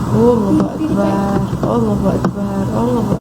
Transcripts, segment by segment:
Allahu Akbar. Allahu Akbar. Allahu Akbar.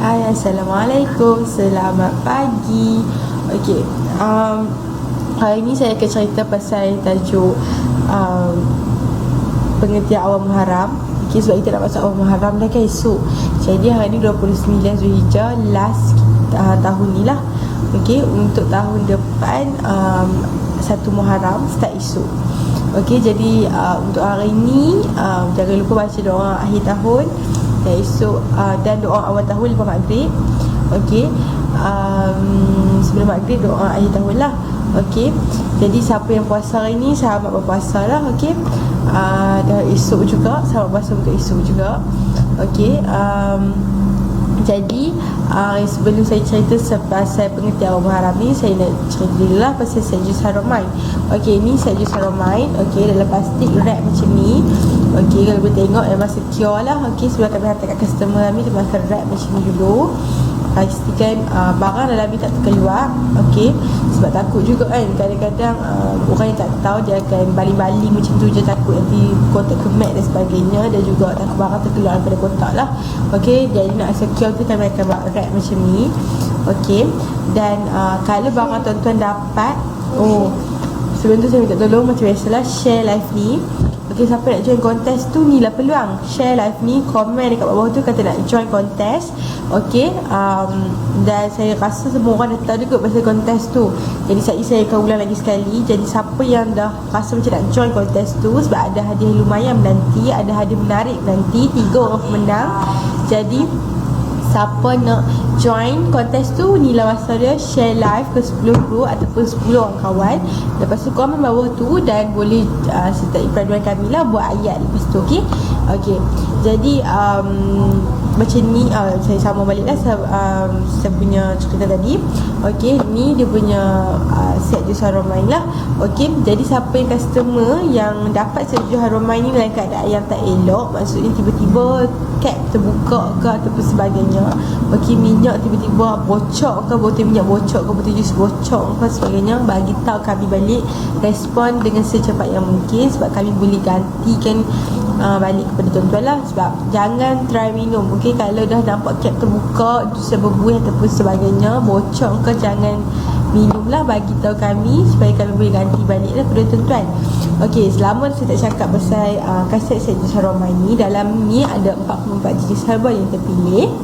Hai, Assalamualaikum. Selamat pagi. Okey, hari ni saya akan cerita pasal tajuk pengertian awal Muharram. Okey, sebab kita nak masuk awal Muharram dah kan esok. Jadi hari ni 29 Zulhijjah, last tahun ni lah. Okey, untuk tahun depan 1 Muharram start esok. Okey, jadi untuk hari ni jangan lupa baca doa akhir tahun dan esok dan doa awal tahun lepas maghrib. Okey, sebelum maghrib doa akhir tahun lah. Okey, jadi siapa yang puasa hari ni, selamat berpuasa lah. Okey, dan esok juga selamat puasa untuk esok juga. Okey, jadi sebelum saya cerita pasal pengertian awal Muharram ni, saya nak cerita dulu lah pasal Sajus Haramain. Okey, ni Sajus Haramain. Okey, dalam plastik wrap macam ni. Okey, kalau boleh tengok memang secure lah. Okey, sebelum kami hantar kat customer kami, kami akan wrap macam ni dulu. Pastikan barang dalam ni tak terkeluar. Okey, sebab takut juga kan, kadang-kadang orang yang tak tahu dia akan baling-baling macam tu je, takut nanti kotak kemat dan sebagainya, dan juga takut barang terkeluar daripada kotak lah. Okey, jadi nak secure tu kami akan wrap macam ni. Okey, dan kalau barang tuan-tuan dapat, sebelum tu saya minta tolong macam biasalah, share live ni. Okey, siapa nak join kontes tu, ni lah peluang. Share live ni, komen dekat bawah tu kata nak join kontes. Okey, dan saya rasa semua orang dah tahu juga pasal kontes tu. Jadi saya akan ulang lagi sekali. Jadi siapa yang dah rasa macam nak join kontes tu, sebab ada hadiah lumayan nanti, ada hadiah menarik nanti, 3 orang pemenang. Jadi siapa nak join kontes tu, ni lah masa dia, share live ke 10 group ataupun 10 orang kawan. Lepas tu komen bawah tu dan boleh sertai peraduan kami lah buat ayat lepas tu. Okey, okey, jadi macam ni, saya sambung balik lah saya punya cerita tadi. Okey, ni dia punya set jus Haramain lah. Okey, jadi siapa yang customer yang dapat set jus Haramain ni dalam keadaan yang tak elok, maksudnya tiba-tiba cap terbuka ke ataupun sebagainya, okey, minyak tiba-tiba bocor ke, botol minyak bocor ke, botol jus bocor ke sebagainya, bagi tahu kami balik, respon dengan secepat yang mungkin, sebab kami boleh gantikan balik kepada tuan-tuan lah. Sebab jangan try minum. Okey, kalau dah nampak cap terbuka, jus berbuih ataupun sebagainya, bocor ke, jangan minum lah, bagi tahu kami supaya kami boleh ganti balik lah kepada tuan-tuan. Okey, selama saya tak cakap pasal kaset set jus Haramain ni, dalam ni ada 44 jenis herba yang terpilih.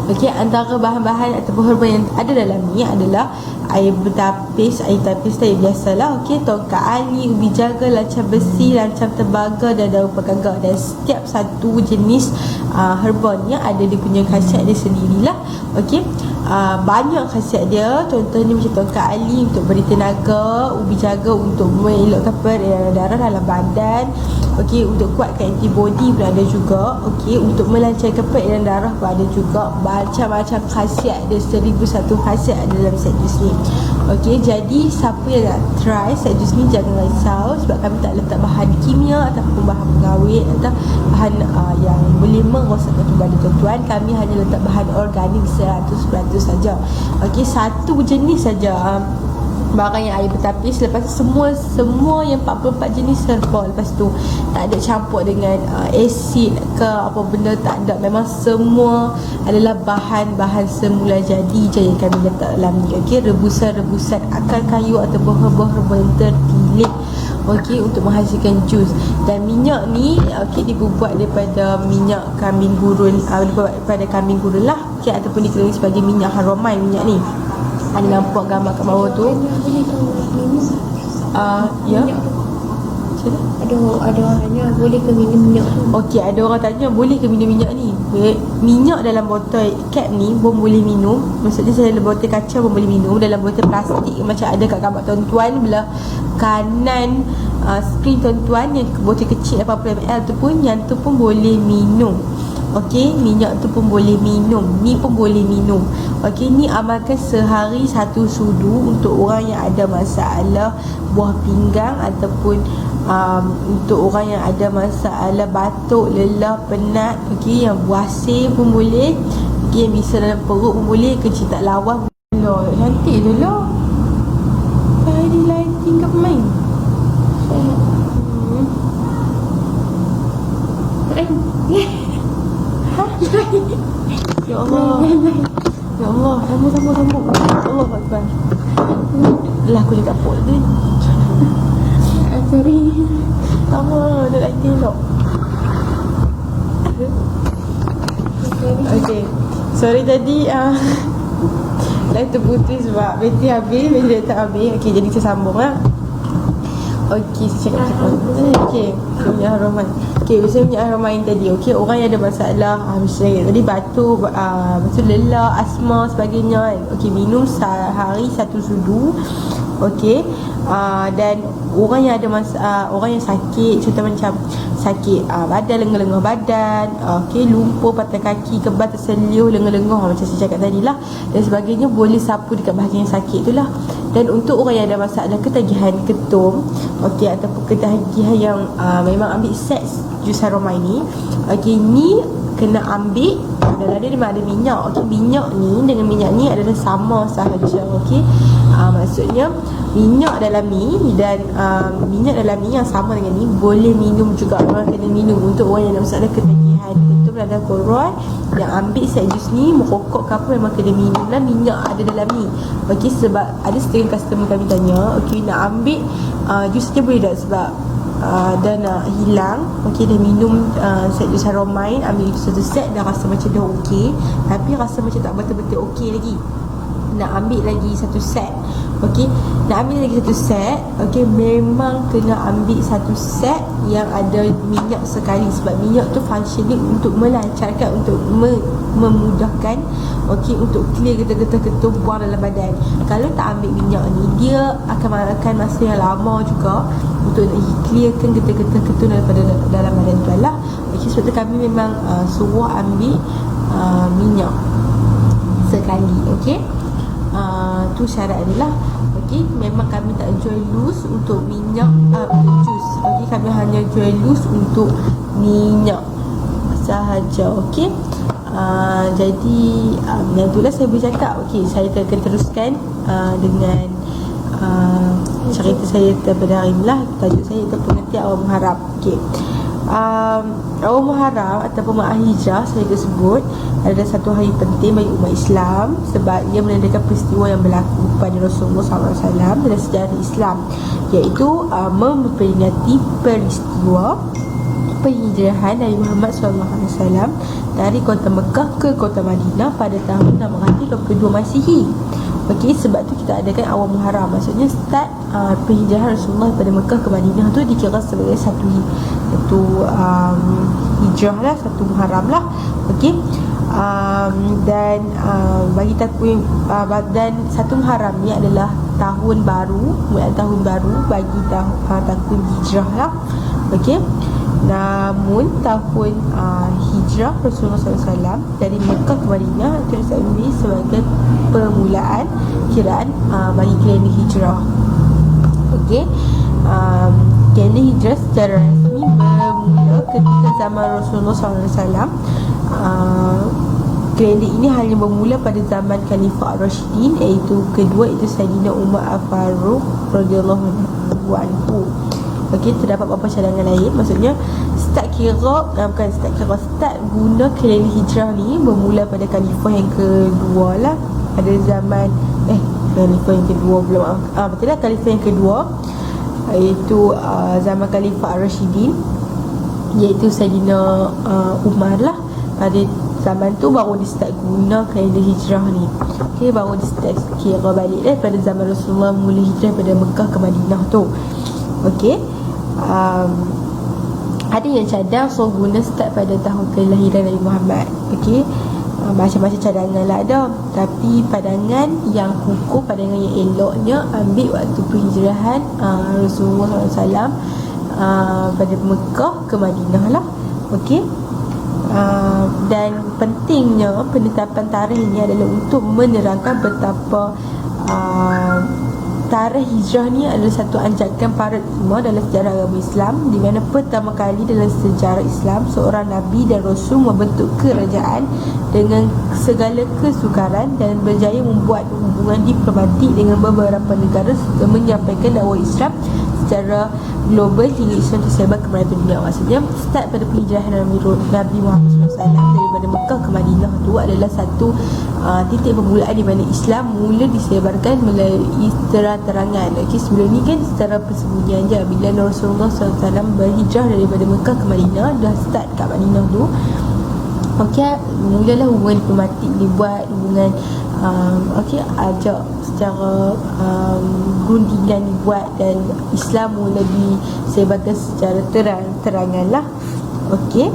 Okey, antara bahan-bahan ataupun herba yang ada dalam ni adalah air bertapis, air tapis tadi biasalah. Okey, tongkat ali, ubi jaga, lancang besi, lancang tembaga dan daun pegaga. Dan setiap satu jenis herba ni ada dia punya khasiat dia sendirilah. Okey, banyak khasiat dia. Contohnya macam tongkat ali untuk beri tenaga, ubi jaga untuk mengelakkan peredaran darah dalam badan. Okey, untuk kuatkan antibody pun ada juga. Okey, untuk melancarkan peredaran darah pun ada juga. Macam-macam khasiat dia, 1001 khasiat ada dalam set jus ni. Okey, jadi siapa yang nak try set jus ni, jangan risau, sebab kami tak letak bahan kimia ataupun bahan pengawet atau bahan yang boleh merosakkan tubuh badan tuan-tuan. Kami hanya letak bahan organik 100% saja. Okey, satu jenis saja barang yang air bertapis. Lepas tu semua yang 44 jenis herba. Lepas tu tak ada campur dengan asid ke apa benda, tak ada. Memang semua adalah bahan-bahan semula jadi je yang kami letak dalam ni. Okey, rebusan akar kayu ataupun herba-herba yang terpilih, okey, untuk menghasilkan jus. Dan minyak ni okey dibuat daripada minyak kambing gurun, daripada kambing gurun lah, okey, ataupun dikenali sebagai minyak haromain. Minyak ni ada nampak gambar kat bawah tu. Ya. Ada orang tanya boleh ke minum minyak tu? Okey, ada orang tanya boleh ke minum minyak ni. Minyak dalam botol cap ni pun boleh minum. Maksudnya dalam botol kaca pun boleh minum. Dalam botol plastik macam ada kat gambar tuan-tuan belah kanan skrin tuan-tuan, yang botol kecil 80ml tu pun, yang tu pun boleh minum. Okey, minyak tu pun boleh minum, ni pun boleh minum. Okey, ni amalkan sehari 1 sudu untuk orang yang ada masalah buah pinggang ataupun untuk orang yang ada masalah batuk, lelah, penat. Okey, yang buasir pun boleh. Okey, yang bisa dalam perut pun boleh, kencing tak lawas. Loh, cantik tu lah. Tadi lighting ke pemain? Ya Allah. Ya Allah, sambung. Allah Akbar. Lah aku dekat pot ni. Sorry. Sama, ada lighting tak? Okay, sorry tadi light terputus sebab bateri habis, bateri tak habis. Okay, jadi saya sambung lah. Okey, saya cakap okey, minyak haromain. Okey, biasa minyak haromain tadi. Okey, orang yang ada masalah misalnya tadi batuk, lelah, asma sebagainya kan. Okey, minum sehari 1 sudu. Okey. Dan orang yang ada orang yang sakit, contoh macam sakit badan, lengah-lengah badan, okey, lumpur, patah kaki, kebal terseliuh, lengah-lengah macam saya cakap tadi lah, dan sebagainya, boleh sapu dekat bahagian yang sakit tu lah. Dan untuk orang yang ada masalah ketagihan ketum, okey, ataupun ketagihan yang memang ambil seks jus haromain ni, okey, ni kena ambil dalam dia memang ada minyak. Okey, minyak ni dengan minyak ni adalah sama sahaja. Okey, maksudnya minyak dalam ni dan minyak dalam ni yang sama dengan ni boleh minum juga. Orang kena minum untuk orang yang ada masalah ketagihan ketum radang koron, yang ambil seks jus ni, merokok ke apa, memang kena minum lah. Minyak ada dalam ni. Okey, sebab ada setengah customer kami tanya, okey, nak ambil jus je boleh tak, sebab dah nak hilang. Okey, dah minum set jus haromain, ambil satu set, dah rasa macam dah okey, tapi rasa macam tak betul-betul okey lagi, nak ambil lagi satu set. Okey, nak ambil lagi satu set. Okey, memang kena ambil satu set yang ada minyak sekali, sebab minyak tu fungsi dia untuk melancarkan, untuk memudahkan, okey, untuk clear getah-getah ketum buang dalam badan. Kalau tak ambil minyak ni, dia akan makan masa yang lama juga untuk clearkan getah-getah ketum daripada dalam badan tu lah. Okey, sebab tu kami memang suruh ambil minyak sekali. Okey, tu syarat adalah. Okey, memang kami tak jual loose untuk minyak untuk jus. Okey, kami hanya jual loose untuk minyak sahaja. Okey, jadi yang itulah saya boleh cakap. Okey, saya akan teruskan dengan cerita saya daripada hari ni lah. Tajuk saya itu pengertian awal Muharram. Okey, awal Muharram ataupun Ma'ah Hijrah saya sebut adalah satu hari penting bagi umat Islam, sebab ia menandakan peristiwa yang berlaku pada Rasulullah SAW dalam sejarah Islam, iaitu memperingati peristiwa penghijrahan Nabi Muhammad SAW dari kota Mekah ke kota Madinah pada tahun 622 Masihi. Okey, sebab tu kita adakan awal Muharram. Maksudnya start penghijrahan Rasulullah daripada Mekah ke Madinah tu dikira sebagai satu hijrah lah, satu Muharram lah. Okey, dan bagi takwim dan satu Muharram ni adalah tahun baru, mulai tahun baru bagi takwim hijrah lah. Okey, namun tahun hijrah Rasulullah SAW dari Mekah ke Madinah itu disebut sebagai permulaan kiraan bagi kalender hijrah. Okey, kalender hijrah secara rasmi bermula ketika zaman Rasulullah SAW. kalender ini hanya bermula pada zaman Khalifah Ar-Rashidin, iaitu kedua itu Sayyidina Umar Al-Faruq radhiyallahu anhu. Okey, terdapat beberapa cadangan lain. Maksudnya start guna kalender hijrah ni bermula pada Khalifah yang kedua lah. Pada zaman Khalifah yang kedua pula. Betul lah, Khalifah yang kedua, iaitu zaman Khalifah Ar-Rashidin, iaitu Sayyidina Umar lah. Pada zaman tu baru dia start guna kalender hijrah ni. Okey, baru dia start kira balik pada zaman Rasulullah mula hijrah pada Mekah ke Madinah tu. Okey, ada yang cadang so guna start pada tahun kelahiran Nabi Muhammad. Okey, macam-macam cadangan lah ada. Tapi pandangan yang kukuh, pandangan yang eloknya ambil waktu penghijrahan Rasulullah SAW pada Mekah ke Madinah lah. Okey, dan pentingnya penetapan tarikh ini adalah untuk menerangkan betapa tarikh hijrah ni adalah satu anjakan para ulama dalam sejarah agama Islam, di mana pertama kali dalam sejarah Islam seorang Nabi dan Rasul membentuk kerajaan dengan segala kesukaran dan berjaya membuat hubungan diplomatik dengan beberapa negara serta menyampaikan dakwah Islam secara global hingga Islam tersebar ke mana dunia. Maksudnya start pada penghijrahan Nabi Muhammad SAW daripada Mekah ke Madinah tu adalah satu titik permulaan di mana Islam mula disebarkan melalui terang-terangan. Okey, sebelum ni kan secara persembunyian je. Bila Rasulullah SAW berhijrah daripada Mekah ke Madinah, dah start kat Madinah tu, okey, mulalah hubungan diplomatik dibuat, hubungan ajak secara grundingan dibuat, dan Islam mula disebarkan secara terang-terangan lah. Okey,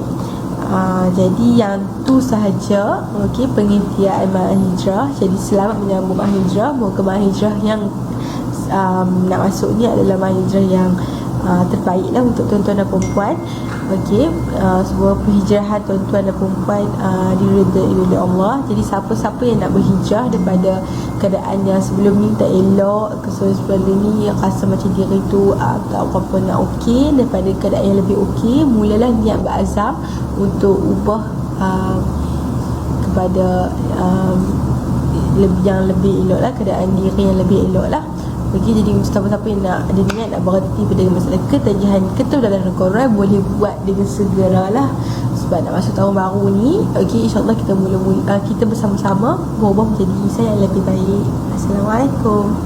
jadi yang tu sahaja pengertian Ma'al Hijrah. Jadi selamat menyambung Ma'al Hijrah. Moga Ma'al Hijrah yang nak masuk ni adalah Ma'al Hijrah yang terbaik lah untuk tuan-tuan dan perempuan. Okey, sebuah penghijrahan tuan-tuan dan perempuan diridai oleh Allah. Jadi siapa-siapa yang nak berhijrah daripada keadaan yang sebelum ni tak elok, sebelum ni rasa macam diri tu tak apa-apa nak okey, daripada keadaan yang lebih okey, mulalah niat berazam untuk ubah kepada yang lebih elok lah, keadaan diri yang lebih elok lah. Okey, jadi siapa-siapa yang nak ada niat nak berhenti pada masalah ketagihan keturunan Quran, boleh buat dengan segera lah, sebab nak masuk tahun baru ni. Okey, insyaAllah kita kita bersama-sama berubah menjadi insan yang lebih baik. Assalamualaikum.